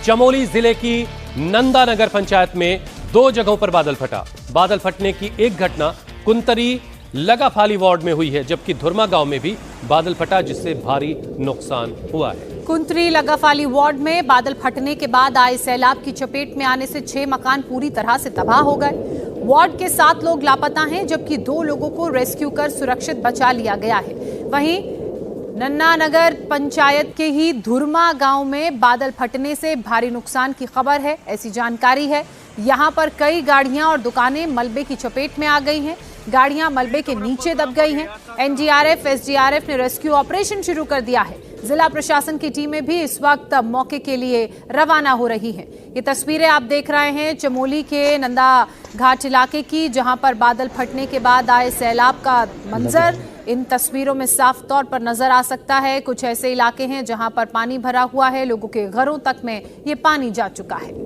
चमोली जिले की नंदा नगर पंचायत में 2 जगहों पर बादल फटा। बादल फटने की एक घटना कुंतरी लगाफाली वार्ड में हुई है, जबकि धुरमा गांव में भी बादल फटा, जिससे भारी नुकसान हुआ है। कुंतरी लगाफाली वार्ड में बादल फटने के बाद आए सैलाब की चपेट में आने से 6 मकान पूरी तरह से तबाह हो गए। वार्ड के 7 लोग लापता हैं, जबकि 2 लोगों को रेस्क्यू कर सुरक्षित बचा लिया गया है। वहीं नन्ना नगर पंचायत के ही धुरमा गांव में बादल फटने से भारी नुकसान की खबर है, ऐसी जानकारी है। यहां पर कई गाड़ियां और दुकानें मलबे की चपेट में आ गई हैं। गाड़ियां मलबे के नीचे दब गई हैं। एनडीआरएफ, एसडीआरएफ ने रेस्क्यू ऑपरेशन शुरू कर दिया है। जिला प्रशासन की टीमें भी इस वक्त मौके के लिए रवाना हो रही हैं। ये तस्वीरें आप देख रहे हैं चमोली के नंदा घाट इलाके की, जहां पर बादल फटने के बाद आए सैलाब का मंजर इन तस्वीरों में साफ तौर पर नजर आ सकता है। कुछ ऐसे इलाके हैं जहां पर पानी भरा हुआ है, लोगों के घरों तक में ये पानी जा चुका है।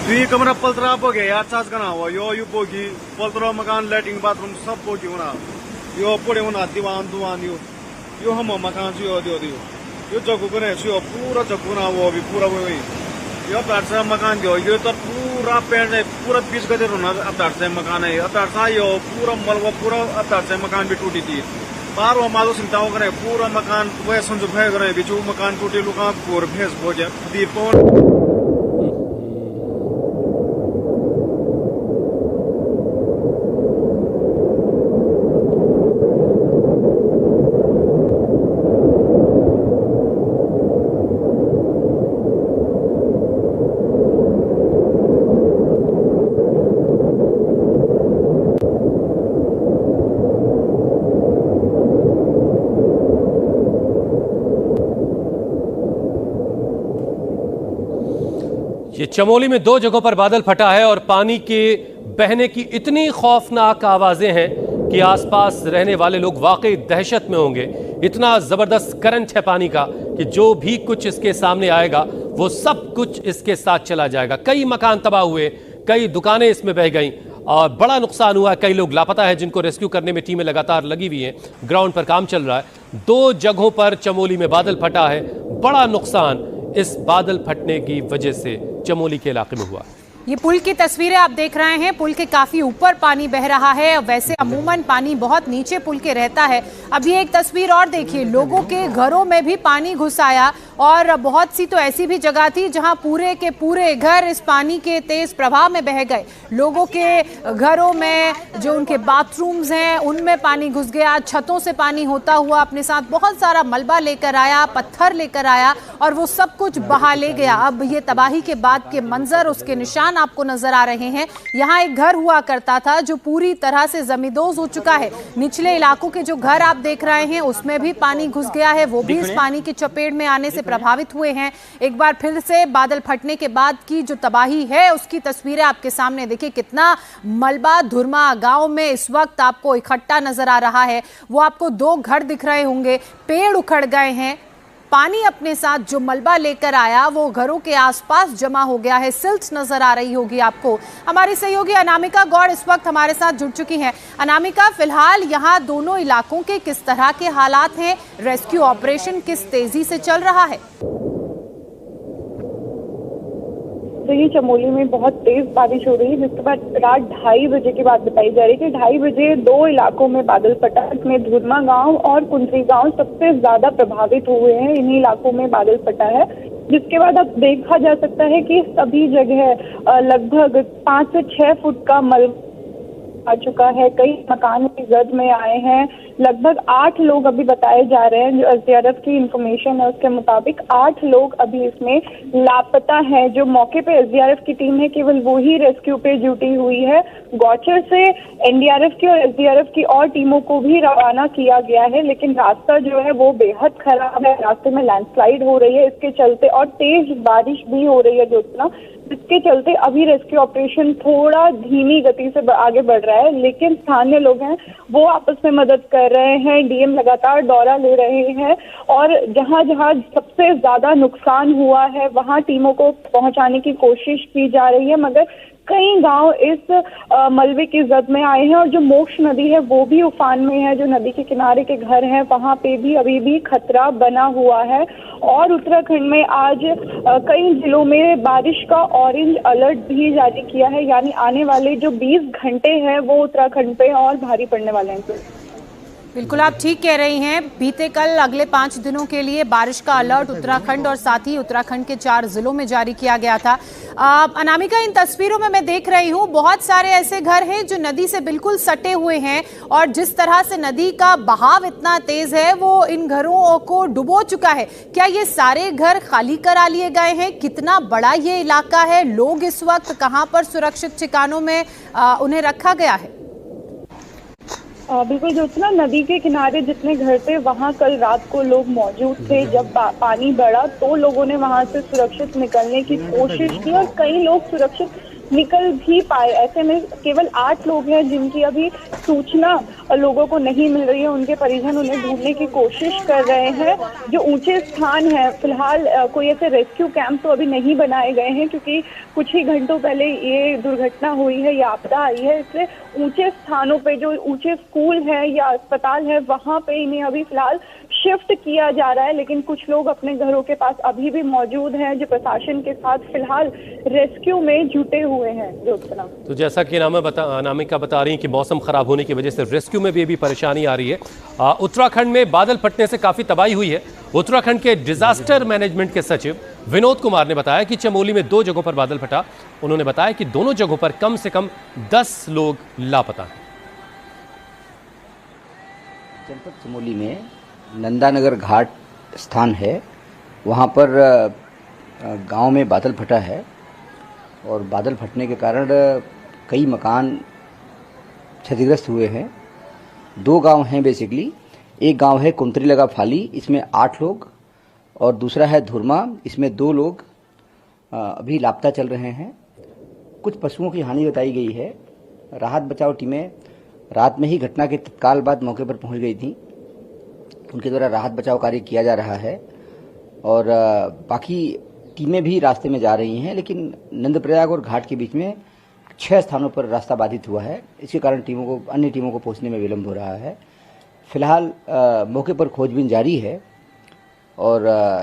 दुई कमरा पलतरा बोगे यार चार्ज करना हुआ यो बोगी पलतरा मकान लैट्रिन बाथरूम सब बोगी होना यो पुड़े होना दीवान दुआन यो हम मकान से यो जगह को नहीं पूरा जगह ना वो अभी पूरा वही यो अब मकान जो ये तो पूरा पेड़ है पूरा 20 गज होना अब मकान है अब यो पूरा मलबा पूरा अब मकान भी टूटी थी बार वो मालो चिंताओं करे पूरा मकान वह संजो भय करे बिचू मकान टूटे लुका गोर भेस हो जाए दीपन। ये चमोली में 2 जगहों पर बादल फटा है और पानी के बहने की इतनी खौफनाक आवाजें हैं कि आसपास रहने वाले लोग वाकई दहशत में होंगे। इतना जबरदस्त करंट है पानी का कि जो भी कुछ इसके सामने आएगा वो सब कुछ इसके साथ चला जाएगा। कई मकान तबाह हुए, कई दुकानें इसमें बह गईं और बड़ा नुकसान हुआ। कई लोग लापता है, जिनको रेस्क्यू करने में टीमें लगातार लगी हुई हैं। ग्राउंड पर काम चल रहा है। 2 जगहों पर चमोली में बादल फटा है। बड़ा नुकसान इस बादल फटने की वजह से चमोली के इलाके में हुआ। ये पुल की तस्वीरें आप देख रहे हैं। पुल के काफी ऊपर पानी बह रहा है। वैसे अमूमन पानी बहुत नीचे पुल के रहता है। अभी एक तस्वीर और देखिए, लोगों के घरों में भी पानी घुस आया और बहुत सी तो ऐसी भी जगह थी जहां पूरे के पूरे घर इस पानी के तेज प्रवाह में बह गए। लोगों के घरों में जो उनके बाथरूम्स हैं उनमें पानी घुस गया। छतों से पानी होता हुआ अपने साथ बहुत सारा मलबा लेकर आया, पत्थर लेकर आया और वो सब कुछ बहा ले गया। अब ये तबाही के बाद के मंजर, उसके निशान आपको नजर आ रहे हैं। यहाँ एक घर हुआ करता था जो पूरी तरह से जमींदोज हो चुका है। निचले इलाकों के जो घर आप देख रहे हैं उसमें भी पानी घुस गया है, वो भी इस पानी की चपेट में आने से प्रभावित हुए हैं। एक बार फिर से बादल फटने के बाद की जो तबाही है उसकी तस्वीरें आपके सामने देखिए। कितना मलबा धुरमा गांव में इस वक्त आपको इकट्ठा नजर आ रहा है। वो आपको 2 घर दिख रहे होंगे, पेड़ उखड़ गए हैं। पानी अपने साथ जो मलबा लेकर आया वो घरों के आसपास जमा हो गया है। सिल्ट नजर आ रही होगी आपको। हमारी सहयोगी अनामिका गौड़ इस वक्त हमारे साथ जुड़ चुकी हैं। अनामिका, फिलहाल यहाँ दोनों इलाकों के किस तरह के हालात हैं? रेस्क्यू ऑपरेशन किस तेजी से चल रहा है? तो ये चमोली में बहुत तेज बारिश हो रही है, जिसके बाद रात 2:30 बजे की बात बताई जा रही है कि 2:30 बजे 2 इलाकों में बादल फटा। इसमें धुरमा गांव और कुंतरी गांव सबसे ज्यादा प्रभावित हुए हैं। इन्हीं इलाकों में बादल फटा है, जिसके बाद अब देखा जा सकता है कि सभी जगह लगभग 5 से 6 फुट का मलबा आ चुका है। कई मकान की जद में आए हैं। लगभग 8 लोग अभी बताए जा रहे हैं। जो एसडीआरएफ की इंफॉर्मेशन है उसके मुताबिक 8 लोग अभी इसमें लापता हैं। जो मौके पे एसडीआरएफ की टीम है केवल वो ही रेस्क्यू पे ड्यूटी हुई है। गौचर से एनडीआरएफ की और एसडीआरएफ की और टीमों को भी रवाना किया गया है, लेकिन रास्ता जो है वो बेहद खराब है। रास्ते में लैंडस्लाइड हो रही है इसके चलते, और तेज बारिश भी हो रही है ज्योत्सना, जिसके चलते अभी रेस्क्यू ऑपरेशन थोड़ा धीमी गति से आगे बढ़ रहा है। लेकिन स्थानीय लोग हैं वो आपस में मदद कर रहे हैं, डीएम लगातार दौरा ले रहे हैं और जहां जहां सबसे ज्यादा नुकसान हुआ है वहां टीमों को पहुंचाने की कोशिश की जा रही है। मगर कई गांव इस मलबे की जद में आए हैं और जो मोक्ष नदी है वो भी उफान में है। जो नदी के किनारे के घर हैं वहां पे भी अभी भी खतरा बना हुआ है। और उत्तराखंड में आज कई जिलों में बारिश का ऑरेंज अलर्ट भी जारी किया है, यानी आने वाले जो 20 घंटे हैं वो उत्तराखंड पे और भारी पड़ने वाले हैं। बिल्कुल आप ठीक कह रही हैं। बीते कल अगले 5 दिनों के लिए बारिश का अलर्ट उत्तराखंड और साथ ही उत्तराखंड के 4 जिलों में जारी किया गया था। अनामिका, इन तस्वीरों में मैं देख रही हूँ बहुत सारे ऐसे घर हैं जो नदी से बिल्कुल सटे हुए हैं और जिस तरह से नदी का बहाव इतना तेज है वो इन घरों को डुबो चुका है। क्या ये सारे घर खाली करा लिए गए हैं? कितना बड़ा ये इलाका है? लोग इस वक्त कहाँ पर सुरक्षित ठिकानों में उन्हें रखा गया है? बिल्कुल ज्योत्सना, नदी के किनारे जितने घर थे वहां कल रात को लोग मौजूद थे। जब पानी बढ़ा तो लोगों ने वहां से सुरक्षित निकलने की कोशिश की और कई लोग सुरक्षित निकल भी पाए। ऐसे में केवल 8 लोग हैं जिनकी अभी सूचना लोगों को नहीं मिल रही है। उनके परिजन उन्हें ढूंढने की कोशिश कर रहे हैं। जो ऊंचे स्थान है फिलहाल कोई ऐसे रेस्क्यू कैंप तो अभी नहीं बनाए गए हैं क्योंकि कुछ ही घंटों पहले ये दुर्घटना हुई है, ये आपदा आई है। इसलिए ऊंचे स्थानों पे जो ऊंचे स्कूल है या अस्पताल है वहां पे इन्हें अभी फिलहाल शिफ्ट किया जा रहा है। लेकिन कुछ लोग अपने घरों के पास अभी भी मौजूद हैं जो प्रशासन के साथ फिलहाल रेस्क्यू में जुटे हुए हैं। तो जैसा कि अनामिका बता रही हैं कि मौसम खराब होने की वजह से रेस्क्यू में भी परेशानी आ रही है। उत्तराखंड में बादल फटने से काफी तबाही हुई है। उत्तराखंड के डिजास्टर मैनेजमेंट के सचिव विनोद कुमार ने बताया कि चमोली में 2 जगहों पर बादल फटा। उन्होंने बताया कि दोनों जगहों पर कम से कम 10 लोग लापता हैं। जनपद चमोली में नंदानगर घाट स्थान है, वहाँ पर गांव में बादल फटा है और बादल फटने के कारण कई मकान क्षतिग्रस्त हुए हैं। 2 गांव हैं बेसिकली। एक गांव है कुंतरी लगा फाली, इसमें 8 लोग, और दूसरा है धुरमा, इसमें 2 लोग अभी लापता चल रहे हैं। कुछ पशुओं की हानि बताई गई है। राहत बचाव टीमें रात में ही घटना के तत्काल बाद मौके पर पहुंच गई थी। उनके द्वारा राहत बचाव कार्य किया जा रहा है और बाकी टीमें भी रास्ते में जा रही हैं। लेकिन नंदप्रयाग और घाट के बीच में 6 स्थानों पर रास्ता बाधित हुआ है। इसके कारण अन्य टीमों को पहुंचने में विलंब हो रहा है। फिलहाल मौके पर खोजबीन जारी है और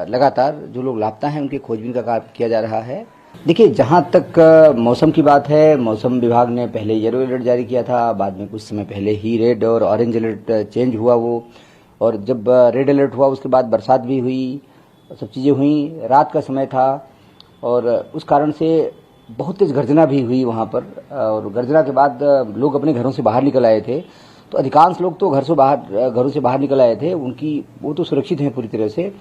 लगातार जो लोग लापता हैं उनके खोजबीन का कार्य किया जा रहा है। देखिए, जहां तक मौसम की बात है, मौसम विभाग ने पहले येलो अलर्ट जारी किया था, बाद में कुछ समय पहले ही रेड और ऑरेंज अलर्ट चेंज हुआ वो, और जब रेड अलर्ट हुआ उसके बाद बरसात भी हुई, सब चीज़ें हुई। रात का समय था और उस कारण से बहुत तेज गर्जना भी हुई वहाँ पर, और गर्जना के बाद लोग अपने घरों से बाहर निकल आए थे। तो अधिकांश लोग तो घरों से बाहर निकल आए थे, वो तो सुरक्षित हैं पूरी तरह से।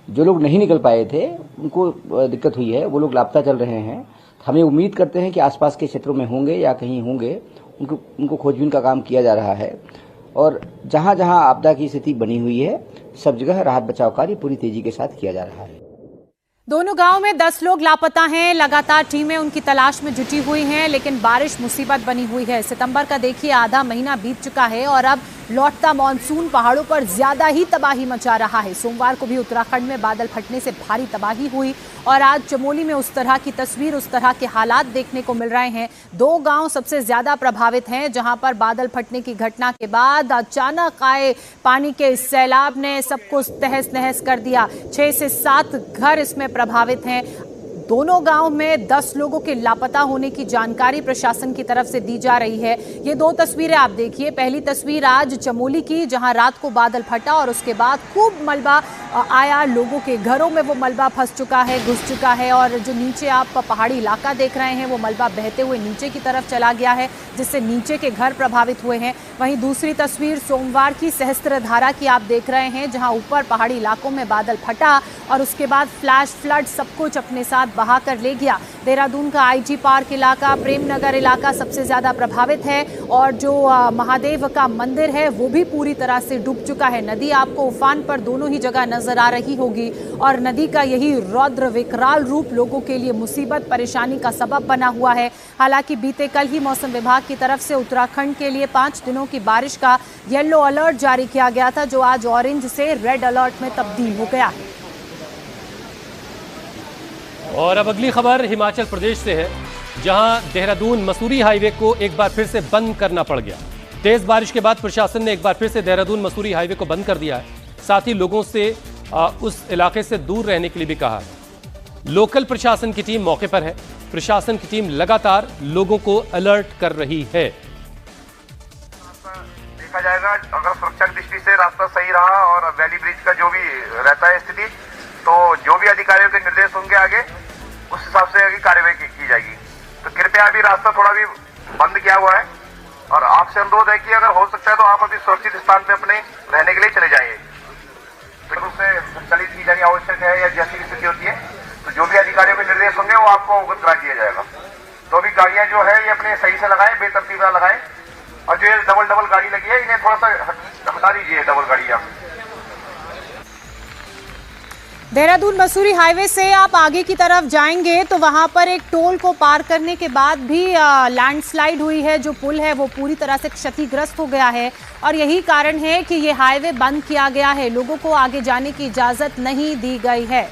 जो लोग नहीं निकल पाए थे उनको दिक्कत हुई है, वो लोग लापता चल रहे हैं। हमें उम्मीद करते हैं कि आसपास के क्षेत्रों में होंगे या कहीं होंगे, उनको खोजबीन का काम किया जा रहा है। और जहां जहां आपदा की स्थिति बनी हुई है सब जगह राहत बचाव कार्य पूरी तेजी के साथ किया जा रहा है। दोनों गांव में 10 लोग लापता हैं। लगातार टीमें उनकी तलाश में जुटी हुई हैं, लेकिन बारिश मुसीबत बनी हुई है। सितंबर का देखिए आधा महीना बीत चुका है और अब लौटता मानसून पहाड़ों पर ज्यादा ही तबाही मचा रहा है। सोमवार को भी उत्तराखंड में बादल फटने से भारी तबाही हुई और आज चमोली में उस तरह की तस्वीर, उस तरह के हालात देखने को मिल रहे हैं। 2 गांव सबसे ज्यादा प्रभावित हैं, जहां पर बादल फटने की घटना के बाद अचानक आए पानी के इस सैलाब ने सबको तहस नहस कर दिया। 6 से 7 घर इसमें प्रभावित हैं। दोनों गांव में 10 लोगों के लापता होने की जानकारी प्रशासन की तरफ से दी जा रही है। ये 2 तस्वीरें आप देखिए। पहली तस्वीर आज चमोली की, जहां रात को बादल फटा और उसके बाद खूब मलबा आया। लोगों के घरों में वो मलबा फंस चुका है, घुस चुका है, और जो नीचे आप पहाड़ी इलाका देख रहे हैं वो मलबा बहते हुए नीचे की तरफ चला गया है, जिससे नीचे के घर प्रभावित हुए हैं। वहीं दूसरी तस्वीर सोमवार की सहस्त्रधारा की आप देख रहे हैं, जहां ऊपर पहाड़ी इलाकों में बादल फटा और उसके बाद फ्लैश फ्लड सब कुछ अपने साथ बहाकर ले गया। देहरादून का आईजी पार्क इलाका, प्रेमनगर इलाका सबसे ज्यादा प्रभावित है और जो महादेव का मंदिर है वो भी पूरी तरह से डूब चुका है। नदी आपको उफान पर दोनों ही जगह नजर आ रही होगी और नदी का यही रौद्र विकराल रूप लोगों के लिए मुसीबत परेशानी का सबब बना हुआ है। हालांकि बीते कल ही मौसम विभाग की तरफ से उत्तराखंड के लिए 5 दिनों की बारिश का येलो अलर्ट जारी किया गया था, जो आज ऑरेंज से रेड अलर्ट में तब्दील हो गया है। और अब अगली खबर हिमाचल प्रदेश से है, जहां देहरादून मसूरी हाईवे को एक बार फिर से बंद करना पड़ गया। तेज बारिश के बाद प्रशासन ने एक बार फिर से देहरादून मसूरी हाईवे को बंद कर दिया है। साथ ही लोगों से उस इलाके से दूर रहने के लिए भी कहा है। लोकल प्रशासन की टीम मौके पर है। प्रशासन की टीम लगातार लोगों को अलर्ट कर रही है। देखा जाएगा, अगर सुरक्षा की दृष्टि से रास्ता सही रहा और वैली ब्रिज का जो भी रहता है स्थिति, तो जो भी अधिकारियों के निर्देश होंगे आगे उस हिसाब से आगे कार्रवाई की जाएगी। तो कृपया अभी रास्ता थोड़ा भी बंद किया हुआ है और आपसे अनुरोध है कि अगर हो सकता है तो आप अभी सुरक्षित स्थान पे अपने रहने के लिए चले जाइए। तो उससे संचालित की जानी आवश्यक है या जैसी स्थिति होती है तो जो भी अधिकारियों के निर्देश होंगे वो आपको अवगत करा दिया जाएगा। तो अभी गाड़ियां जो है ये अपने सही से लगाएं, बेतरतीब ना लगाएं और जो ये डबल गाड़ी लगी है इन्हें थोड़ा सा हटा दीजिए, डबल गाड़ियां। देहरादून मसूरी हाईवे से आप आगे की तरफ जाएंगे तो वहां पर एक टोल को पार करने के बाद भी लैंडस्लाइड हुई है। जो पुल है वो पूरी तरह से क्षतिग्रस्त हो गया है और यही कारण है कि ये हाईवे बंद किया गया है। लोगों को आगे जाने की इजाजत नहीं दी गई है।